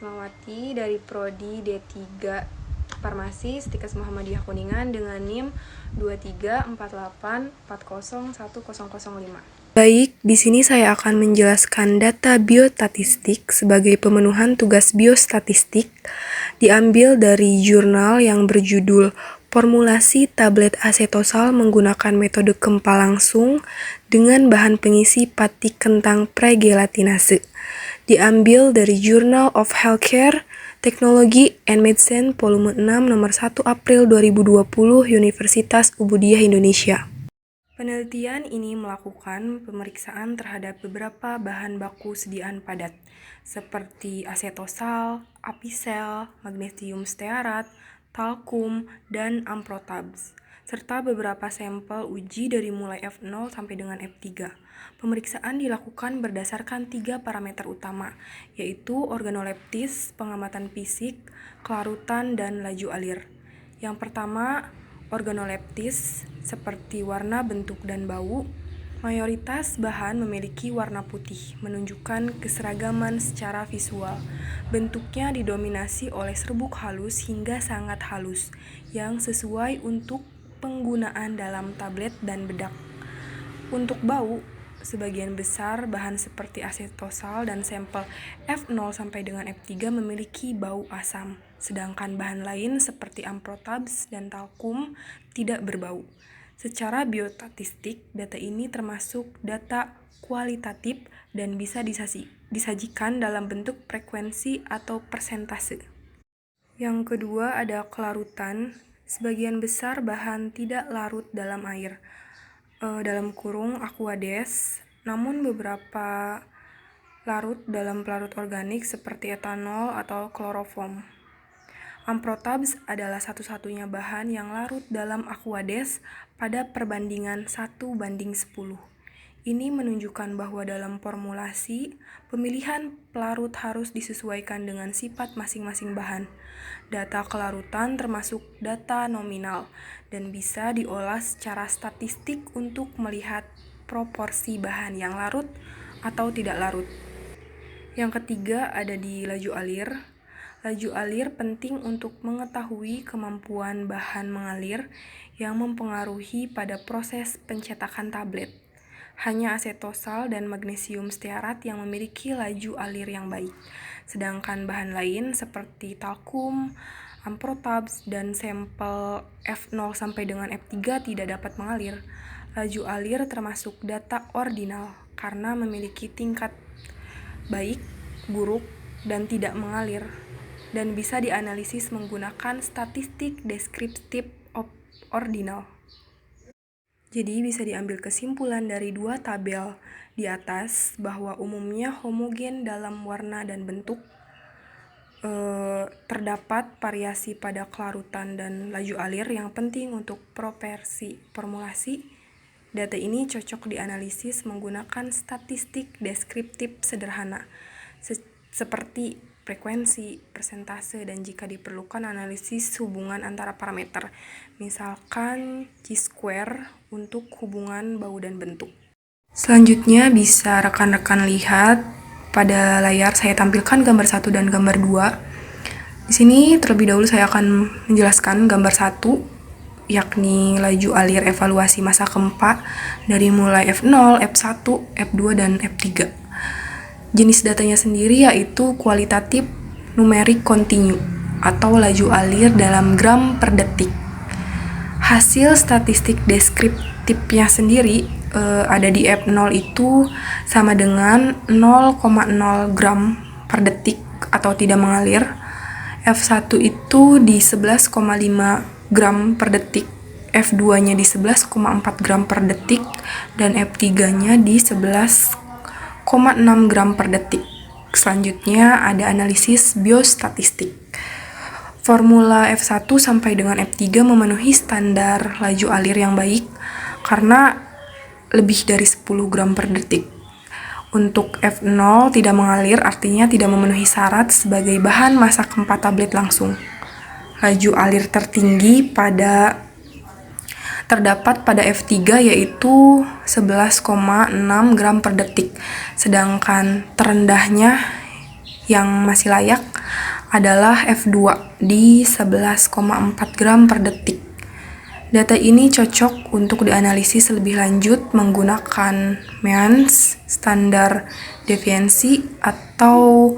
Rismawati dari Prodi D3 Farmasi Stikes Muhammadiyah Kuningan dengan NIM 234840105. Baik, di sini saya akan menjelaskan data biostatistik sebagai pemenuhan tugas biostatistik diambil dari jurnal yang berjudul Formulasi tablet asetosal menggunakan metode Kempa langsung dengan bahan pengisi pati kentang pregelatinase. Diambil dari Journal of Healthcare, Technology and Medicine volume 6 nomor 1 April 2020 Universitas Ubudiyah Indonesia. Penelitian ini melakukan pemeriksaan terhadap beberapa bahan baku sediaan padat seperti asetosal, apisel, magnesium stearat, talkum, dan amprotabs, serta beberapa sampel uji dari mulai F0 sampai dengan F3. Pemeriksaan dilakukan berdasarkan 3 parameter utama, yaitu organoleptis, pengamatan fisik, kelarutan, dan laju alir. Yang pertama, organoleptis, seperti warna, bentuk, dan bau. Mayoritas bahan memiliki warna putih, menunjukkan keseragaman secara visual. Bentuknya didominasi oleh serbuk halus hingga sangat halus, yang sesuai untuk penggunaan dalam tablet dan bedak. Untuk bau, sebagian besar bahan seperti asetosal dan sampel F0 sampai dengan F3 memiliki bau asam, sedangkan bahan lain seperti amprotabs dan talkum tidak berbau. Secara biostatistik, data ini termasuk data kualitatif dan bisa disajikan dalam bentuk frekuensi atau persentase. Yang kedua ada kelarutan. Sebagian besar bahan tidak larut dalam air, dalam kurung aqueous, namun beberapa larut dalam pelarut organik seperti etanol atau kloroform. Amprotabs adalah satu-satunya bahan yang larut dalam aqueous pada perbandingan 1:10. Ini menunjukkan bahwa dalam formulasi, pemilihan pelarut harus disesuaikan dengan sifat masing-masing bahan. Data kelarutan termasuk data nominal dan bisa diolah secara statistik untuk melihat proporsi bahan yang larut atau tidak larut. Yang ketiga ada di laju alir. Laju alir penting untuk mengetahui kemampuan bahan mengalir yang mempengaruhi pada proses pencetakan tablet. Hanya asetosal dan magnesium stearat yang memiliki laju alir yang baik, sedangkan bahan lain seperti talkum, amprotabs, dan sampel F0 sampai dengan F3 tidak dapat mengalir. Laju alir termasuk data ordinal karena memiliki tingkat baik, buruk, dan tidak mengalir, dan bisa dianalisis menggunakan statistik deskriptif ordinal. Jadi bisa diambil kesimpulan dari 2 tabel di atas bahwa umumnya homogen dalam warna dan bentuk. Terdapat variasi pada kelarutan dan laju alir yang penting untuk propersi formulasi. Data ini cocok dianalisis menggunakan statistik deskriptif sederhana seperti frekuensi, persentase, dan jika diperlukan analisis hubungan antara parameter, misalkan chi-square untuk hubungan bau dan bentuk. Selanjutnya bisa rekan-rekan lihat pada layar saya tampilkan gambar 1 dan gambar 2. Di sini terlebih dahulu saya akan menjelaskan gambar 1, yakni laju alir evaluasi masa Kempa dari mulai F0, F1, F2, dan F3. Jenis datanya sendiri yaitu kualitatif numerik kontinu atau laju alir dalam gram per detik. Hasil statistik deskriptifnya sendiri ada di F0 itu sama dengan 0,0 gram per detik atau tidak mengalir. F1 itu di 11,5 gram per detik, F2-nya di 11,4 gram per detik, dan F3-nya di 11,6 gram per detik. Selanjutnya ada analisis biostatistik. Formula F1 sampai dengan F3 memenuhi standar laju alir yang baik karena lebih dari 10 gram per detik. Untuk F0 tidak mengalir artinya tidak memenuhi syarat sebagai bahan masa Kempa tablet langsung. Laju alir tertinggi terdapat pada F3 yaitu 11,6 gram per detik, sedangkan terendahnya yang masih layak adalah F2 di 11,4 gram per detik. Data ini cocok untuk dianalisis lebih lanjut menggunakan MEANS, standar deviasi, atau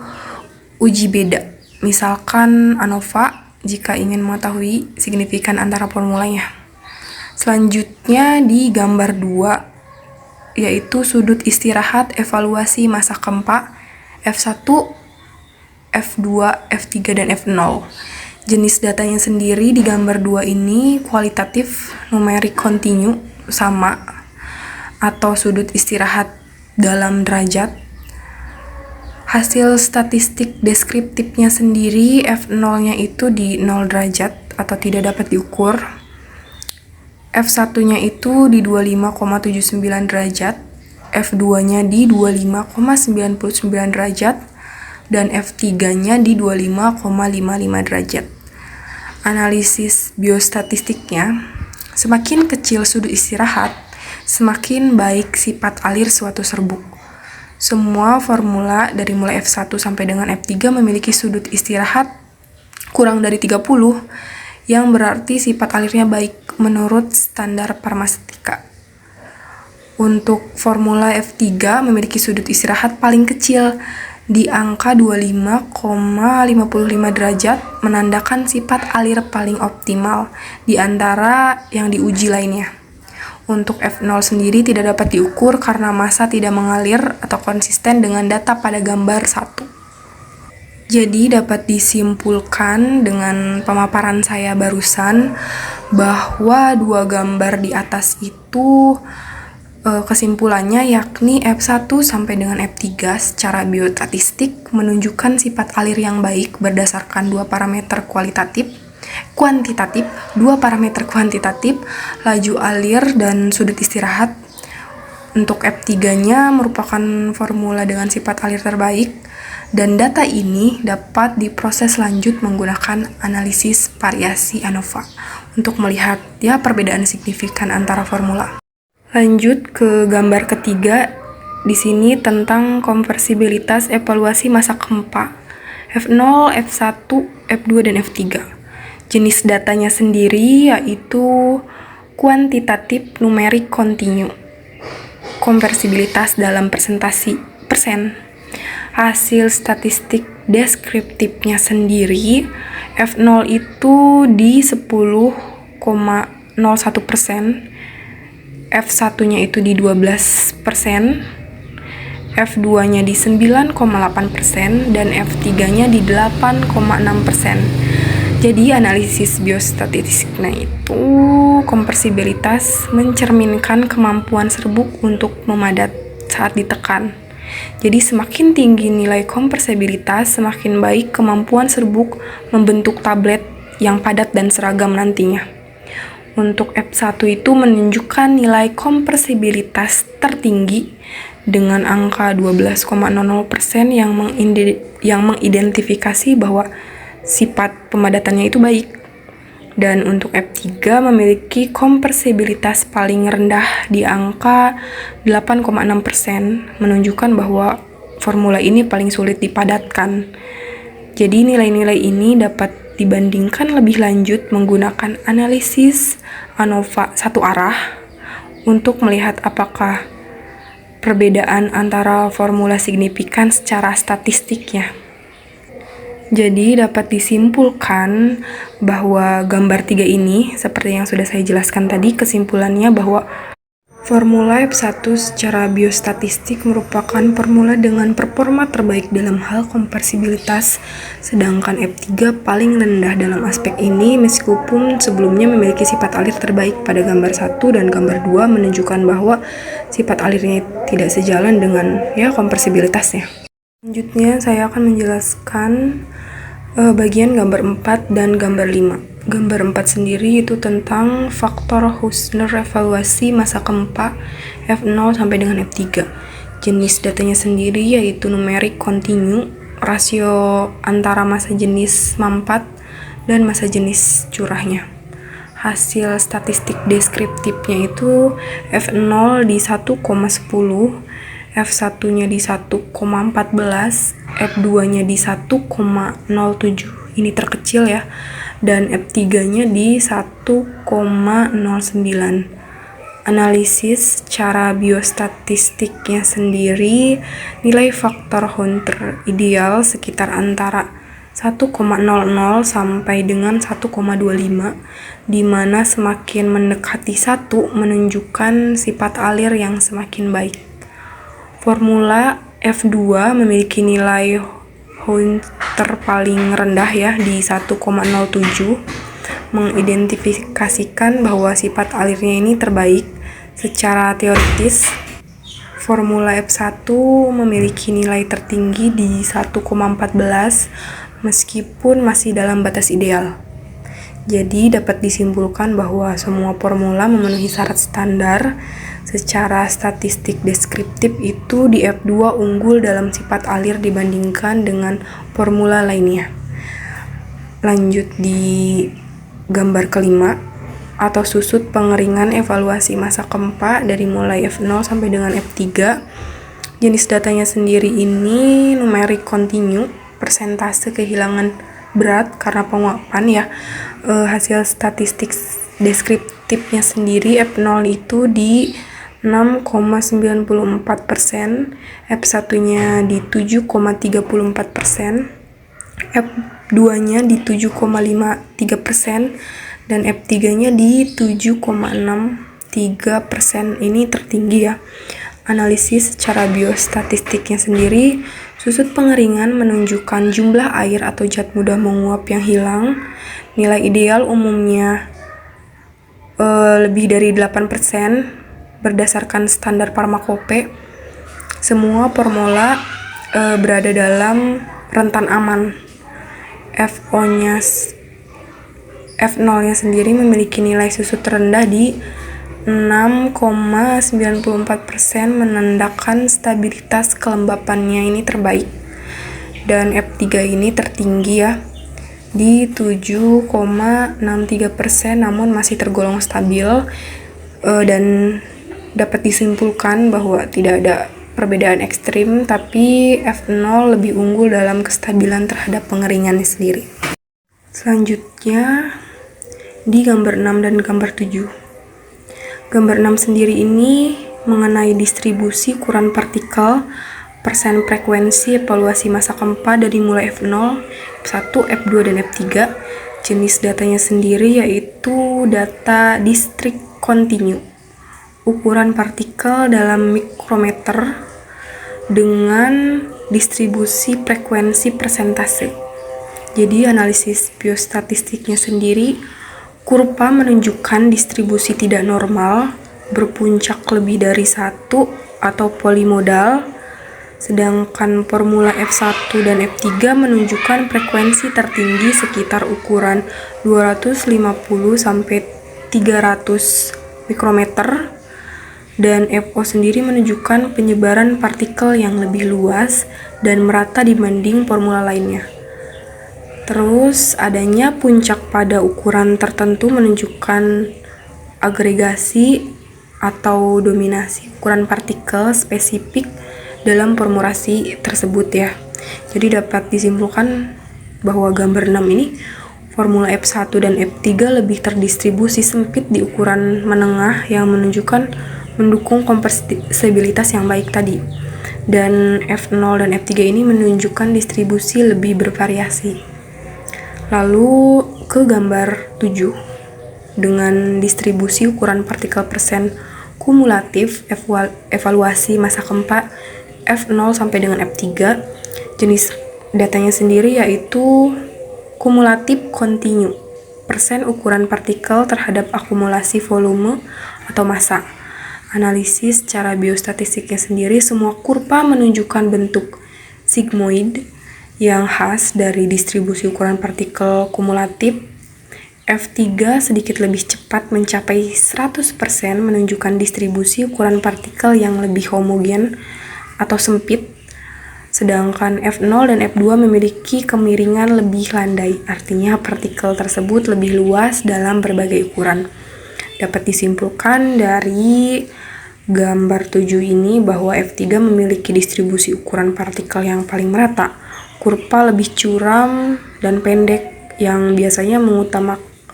uji beda. Misalkan ANOVA jika ingin mengetahui signifikan antara formulanya. Selanjutnya di gambar 2, yaitu sudut istirahat evaluasi massa Kempa F1, F2, F3, dan F0. Jenis datanya sendiri di gambar 2 ini kualitatif numerik kontinu sama atau sudut istirahat dalam derajat. Hasil statistik deskriptifnya sendiri F0-nya itu di 0 derajat atau tidak dapat diukur. F1-nya itu di 25,79 derajat, F2-nya di 25,99 derajat, dan F3-nya di 25,55 derajat. Analisis biostatistiknya, semakin kecil sudut istirahat, semakin baik sifat alir suatu serbuk. Semua formula dari mulai F1 sampai dengan F3 memiliki sudut istirahat kurang dari 30, yang berarti sifat alirnya baik menurut standar farmaseutika. Untuk formula F3 memiliki sudut istirahat paling kecil di angka 25,55 derajat, menandakan sifat alir paling optimal di antara yang diuji lainnya. Untuk F0 sendiri tidak dapat diukur karena massa tidak mengalir atau konsisten dengan data pada gambar 1. Jadi dapat disimpulkan dengan pemaparan saya barusan bahwa dua gambar di atas itu kesimpulannya yakni F1 sampai dengan F3 secara biostatistik menunjukkan sifat alir yang baik berdasarkan dua parameter kuantitatif, laju alir dan sudut istirahat. Untuk F3-nya merupakan formula dengan sifat alir terbaik, dan data ini dapat diproses lanjut menggunakan analisis variasi ANOVA untuk melihat perbedaan signifikan antara formula. Lanjut ke gambar ketiga, di sini tentang konversibilitas evaluasi massa Kempa F0, F1, F2, dan F3. Jenis datanya sendiri yaitu kuantitatif numerik kontinu. Konversibilitas dalam persentase persen. Hasil statistik deskriptifnya sendiri F0 itu di 10,01%, F1-nya itu di 12%, F2-nya di 9,8%, dan F3-nya di 8,6%. Jadi analisis biostatistiknya itu konversibilitas mencerminkan kemampuan serbuk untuk memadat saat ditekan. Jadi semakin tinggi nilai konversibilitas, semakin baik kemampuan serbuk membentuk tablet yang padat dan seragam nantinya. Untuk F1 itu menunjukkan nilai konversibilitas tertinggi dengan angka 12,00% yang mengidentifikasi bahwa sifat pemadatannya itu baik. Dan untuk F3 memiliki konversibilitas paling rendah di angka 8,6%, menunjukkan bahwa formula ini paling sulit dipadatkan. Jadi nilai-nilai ini dapat dibandingkan lebih lanjut menggunakan analisis ANOVA satu arah untuk melihat apakah perbedaan antara formula signifikan secara statistiknya. Jadi dapat disimpulkan bahwa gambar 3 ini, seperti yang sudah saya jelaskan tadi, kesimpulannya bahwa formula F1 secara biostatistik merupakan formula dengan performa terbaik dalam hal konversibilitas, sedangkan F3 paling rendah dalam aspek ini meskipun sebelumnya memiliki sifat alir terbaik pada gambar 1 dan gambar 2 menunjukkan bahwa sifat alirnya tidak sejalan dengan konversibilitasnya. Selanjutnya saya akan menjelaskan bagian gambar 4 dan gambar 5. Gambar 4 sendiri itu tentang faktor Husner evaluasi massa Kempa F0 sampai dengan F3. Jenis datanya sendiri yaitu numerik kontinu, rasio antara massa jenis mampat dan massa jenis curahnya. Hasil statistik deskriptifnya itu F0 di 1,10, F1-nya di 1,14, F2-nya di 1,07, ini terkecil ya, dan F3-nya di 1,09. Analisis cara biostatistiknya sendiri, nilai faktor Hund ideal sekitar antara 1,00 sampai dengan 1,25, di mana semakin mendekati 1 menunjukkan sifat alir yang semakin baik. Formula F2 memiliki nilai Hund paling rendah ya di 1,07, mengidentifikasikan bahwa sifat alirnya ini terbaik. Secara teoritis, formula F1 memiliki nilai tertinggi di 1,14 meskipun masih dalam batas ideal. Jadi dapat disimpulkan bahwa semua formula memenuhi syarat standar. Secara statistik deskriptif itu di F2 unggul dalam sifat alir dibandingkan dengan formula lainnya. Lanjut di gambar kelima, atau susut pengeringan evaluasi masa Kempa dari mulai F0 sampai dengan F3. Jenis datanya sendiri ini numerik kontinu, persentase kehilangan berat karena penguapan ya. Hasil statistik deskriptifnya sendiri F0 itu di 6,94%, F1-nya di 7,34%, F2-nya di 7,53%, dan F3-nya di 7,63%. Ini tertinggi ya. Analisis secara biostatistiknya sendiri, susut pengeringan menunjukkan jumlah air atau zat mudah menguap yang hilang. Nilai ideal umumnya lebih dari 8% berdasarkan standar farmakope. Semua formula berada dalam rentan aman. F0-nya sendiri memiliki nilai susut terendah di 6,94%, menandakan stabilitas kelembapannya ini terbaik. Dan F3 ini tertinggi ya, di 7,63%, namun masih tergolong stabil, dan dapat disimpulkan bahwa tidak ada perbedaan ekstrim, tapi F0 lebih unggul dalam kestabilan terhadap pengeringannya sendiri. Selanjutnya di gambar 6 dan gambar 7. Gambar 6 sendiri ini mengenai distribusi ukuran partikel, persen frekuensi evaluasi masa Kempa dari mulai F0, F1, F2, dan F3. Jenis datanya sendiri yaitu data distrik kontinu, ukuran partikel dalam mikrometer dengan distribusi frekuensi persentase. Jadi analisis biostatistiknya sendiri, kurva menunjukkan distribusi tidak normal, berpuncak lebih dari 1 atau polimodal, sedangkan formula F1 dan F3 menunjukkan frekuensi tertinggi sekitar ukuran 250 sampai 300 mikrometer, dan FO sendiri menunjukkan penyebaran partikel yang lebih luas dan merata dibanding formula lainnya. Terus adanya puncak pada ukuran tertentu menunjukkan agregasi atau dominasi ukuran partikel spesifik dalam formulasi tersebut ya. Jadi dapat disimpulkan bahwa gambar 6 ini formula F1 dan F3 lebih terdistribusi sempit di ukuran menengah yang mendukung kompresibilitas yang baik tadi. Dan F0 dan F3 ini menunjukkan distribusi lebih bervariasi. Lalu ke gambar 7 dengan distribusi ukuran partikel persen kumulatif evaluasi masa Kempa F0 sampai dengan F3. Jenis datanya sendiri yaitu kumulatif kontinu, persen ukuran partikel terhadap akumulasi volume atau massa. Analisis secara biostatistiknya sendiri, semua kurva menunjukkan bentuk sigmoid yang khas dari distribusi ukuran partikel kumulatif. F3 sedikit lebih cepat mencapai 100%, menunjukkan distribusi ukuran partikel yang lebih homogen atau sempit, sedangkan F0 dan F2 memiliki kemiringan lebih landai, artinya partikel tersebut lebih luas dalam berbagai ukuran. Dapat disimpulkan dari gambar 7 ini bahwa F3 memiliki distribusi ukuran partikel yang paling merata, kurva lebih curam dan pendek yang biasanya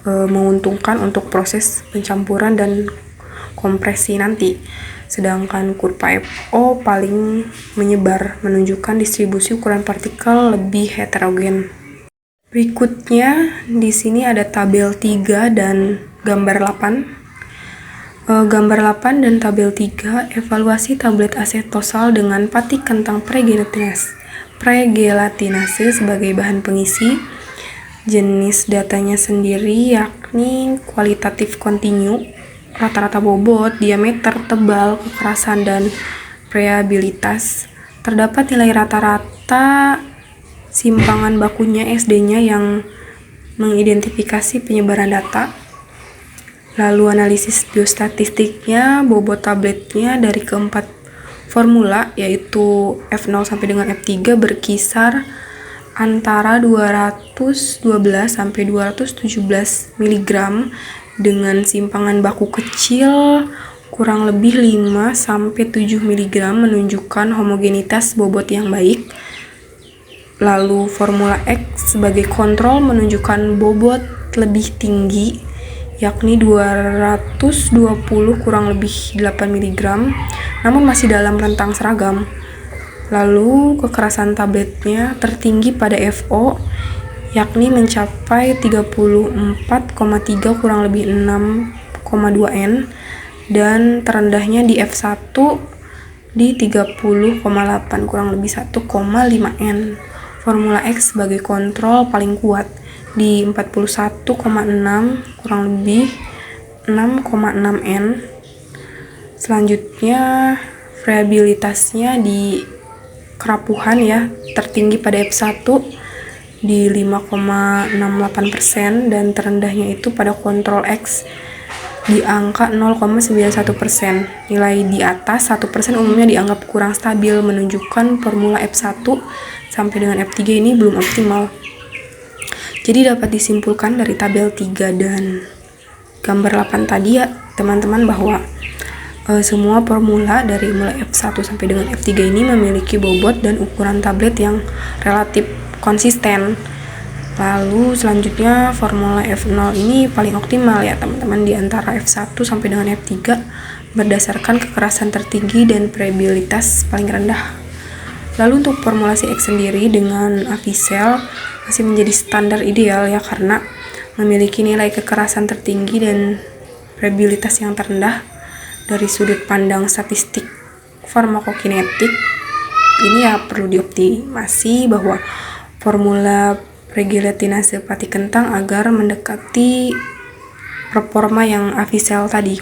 menguntungkan untuk proses pencampuran dan kompresi nanti. Sedangkan kurva FO paling menyebar, menunjukkan distribusi ukuran partikel lebih heterogen. Berikutnya di sini ada tabel 3 dan gambar 8. Gambar 8 dan tabel 3 evaluasi tablet asetosal dengan pati kentang pregelatinase sebagai bahan pengisi. Jenis datanya sendiri yakni kualitatif kontinu, rata-rata bobot, diameter, tebal, kekerasan, dan variabilitas. Terdapat nilai rata-rata simpangan bakunya SD-nya yang mengidentifikasi penyebaran data. Lalu analisis biostatistiknya, bobot tabletnya dari keempat formula yaitu F0 sampai dengan F3 berkisar antara 212 sampai 217 mg dengan simpangan baku kecil kurang lebih 5 sampai 7 mg menunjukkan homogenitas bobot yang baik. Lalu formula X sebagai kontrol menunjukkan bobot lebih tinggi yakni 220 kurang lebih 8 mg, namun masih dalam rentang seragam. Lalu kekerasan tabletnya tertinggi pada FO yakni mencapai 34,3 kurang lebih 6,2 N dan terendahnya di F1 di 30,8 kurang lebih 1,5 N. Formula X sebagai kontrol paling kuat di 41,6 kurang lebih 6,6 N. Selanjutnya variabilitasnya di kerapuhan ya tertinggi pada F1 di 5,68% dan terendahnya itu pada kontrol X di angka 0,91%. Nilai di atas 1% umumnya dianggap kurang stabil, menunjukkan formula F1 sampai dengan F3 ini belum optimal. Jadi dapat disimpulkan dari tabel 3 dan gambar 8 tadi ya teman-teman bahwa semua formula dari mulai F1 sampai dengan F3 ini memiliki bobot dan ukuran tablet yang relatif konsisten. Lalu selanjutnya formula F0 ini paling optimal ya teman-teman di antara F1 sampai dengan F3 berdasarkan kekerasan tertinggi dan variabilitas paling rendah. Lalu untuk formulasi X sendiri dengan Avicel masih menjadi standar ideal ya karena memiliki nilai kekerasan tertinggi dan variabilitas yang terendah. Dari sudut pandang statistik farmakokinetik ini ya perlu dioptimasi bahwa formula pregelatinase pati kentang agar mendekati performa yang Avicel tadi.